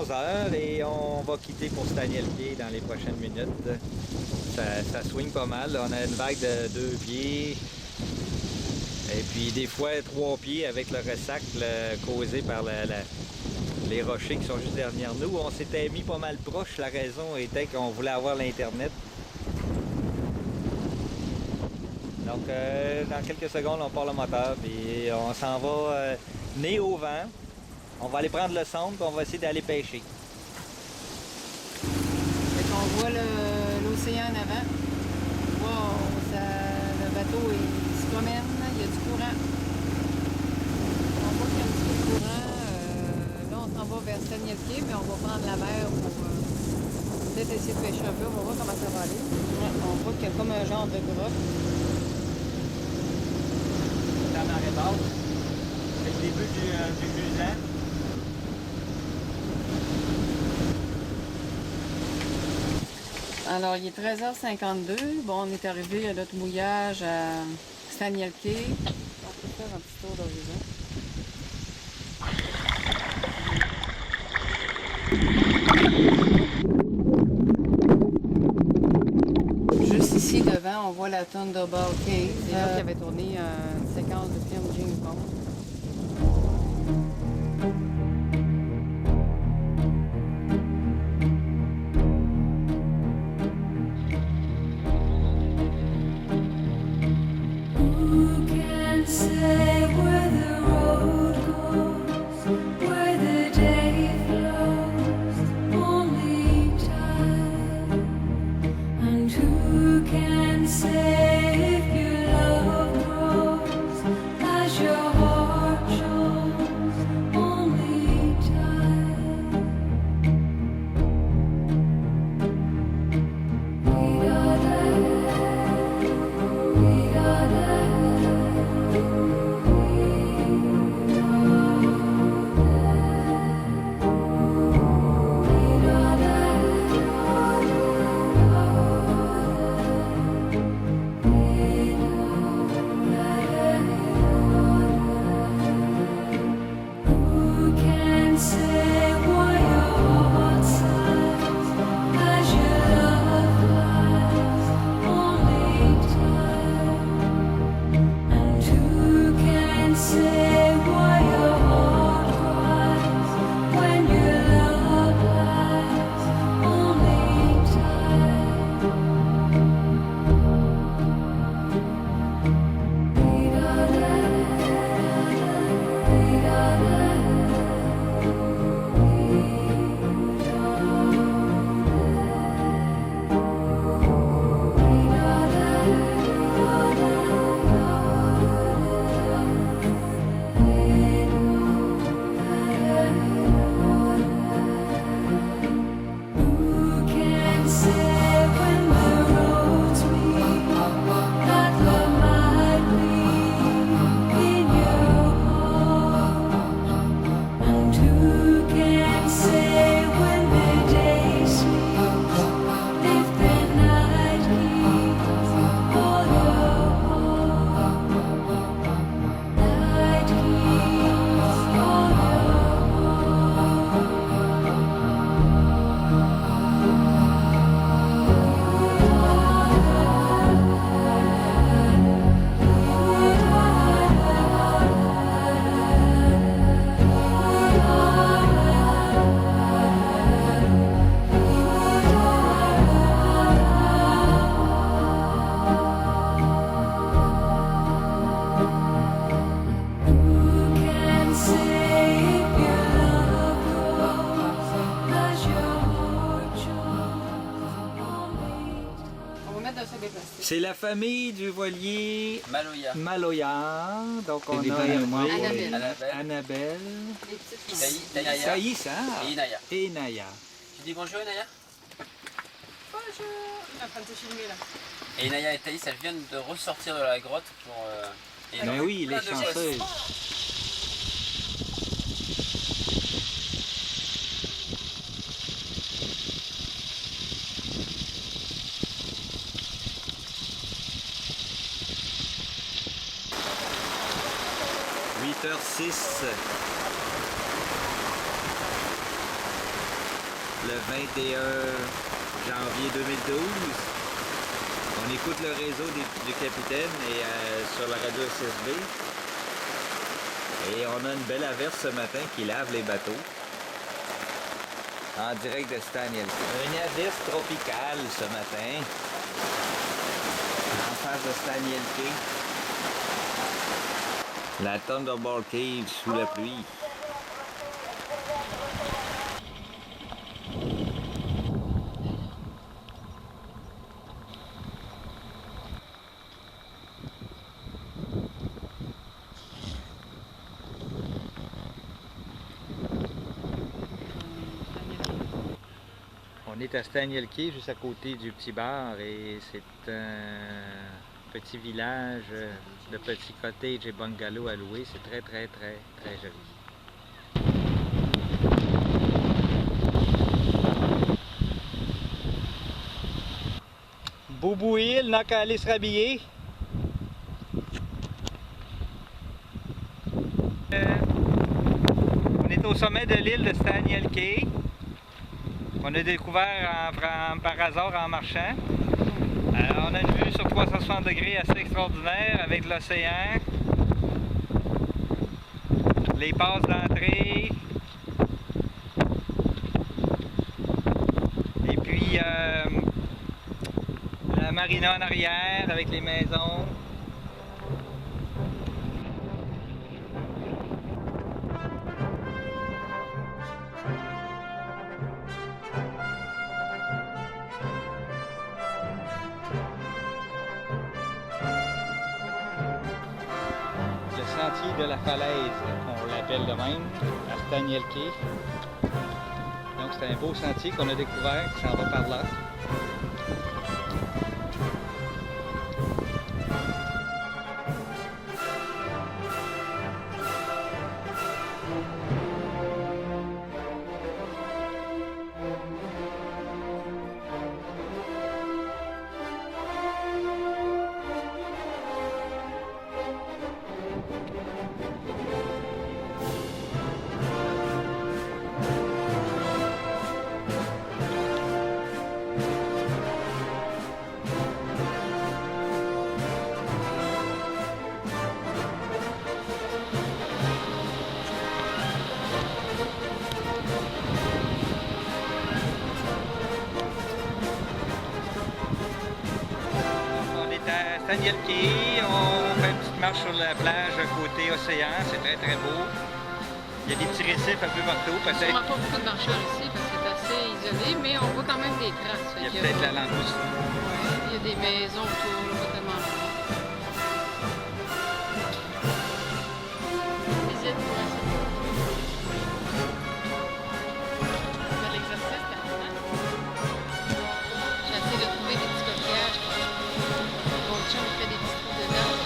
11h et on va quitter pour Staniel-Pied dans les prochaines minutes. Ça swing pas mal. On a une vague de 2 pieds. Et puis des fois 3 pieds avec le ressac causé par les rochers qui sont juste derrière nous. On s'était mis pas mal proche. La raison était qu'on voulait avoir l'Internet. Donc dans quelques secondes, on part le moteur et on s'en va nez au vent. On va aller prendre le centre et on va essayer d'aller pêcher. On voit l'océan en avant. Wow, le bateau il se promène, il y a du courant. On voit qu'il y a un petit peu de courant. Là, on s'en va vers Staniel-Pied, mais on va prendre la mer pour peut-être essayer de pêcher un peu. On va voir comment ça va aller. Ouais, on voit qu'il y a comme un genre de grotte. La marée basse. C'est le début du Musan. Alors, il est 13h52. Bon, on est arrivé à notre mouillage à Staniel-Pied. On peut faire un petit tour d'horizon. Juste ici devant, on voit la Thunderball Cave. C'est là qu'il avait tourné une séquence de film James Bond. C'est la famille du voilier Maloya. Maloya. Donc on a Annabelle, Thaïs, et Inaya. Et Naya. Tu dis bonjour Inaya? Bonjour. Il est en train de te filmer là. Et Inaya et Thaïs, elles viennent de ressortir de la grotte pour... Ben oui, les chanceuses. 8h06. le 21 janvier 2012. On écoute le réseau du capitaine et, sur la radio SSB. Et on a une belle averse ce matin qui lave les bateaux. En direct de Staniel Cay. Une averse tropicale ce matin. En face de Staniel Cay. La Thunderbolt Cage sous la pluie. On est à Staniel Cay, juste à côté du petit bar, et c'est un petit village de petits cottages et bungalows à louer. C'est très joli. Boubou Hill n'a qu'à aller se rhabiller. On est au sommet de l'île de Staniel Cay. On a découvert par hasard en marchant. Alors, on a une vue sur 360 degrés assez extraordinaire avec l'océan, les passes d'entrée, et puis la marina en arrière avec les maisons. De la falaise, on l'appelle de même, à Staniel Cay. Donc c'est un beau sentier qu'on a découvert qui s'en va par là. Staniel Cay, on fait une petite marche sur la plage côté océan, c'est très beau. Il y a des petits récifs un peu partout. Il n'y a sûrement pas beaucoup de marcheurs ici parce que c'est assez isolé, mais on voit quand même des traces. Il y a peut-être la langouste. Ouais, il y a des maisons autour, pas tellement loin. Visite pour un bel exercice quand même. J'ai essayé de trouver des petits coquillages. Mon chum fait des petits trous de verre.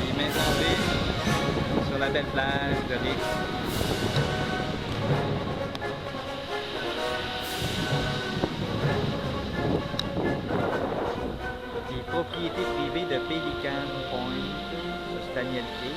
Les maisons vides sur la belle plage de l'île. Des propriétés privées de Pelican Point sur Staniel Cay.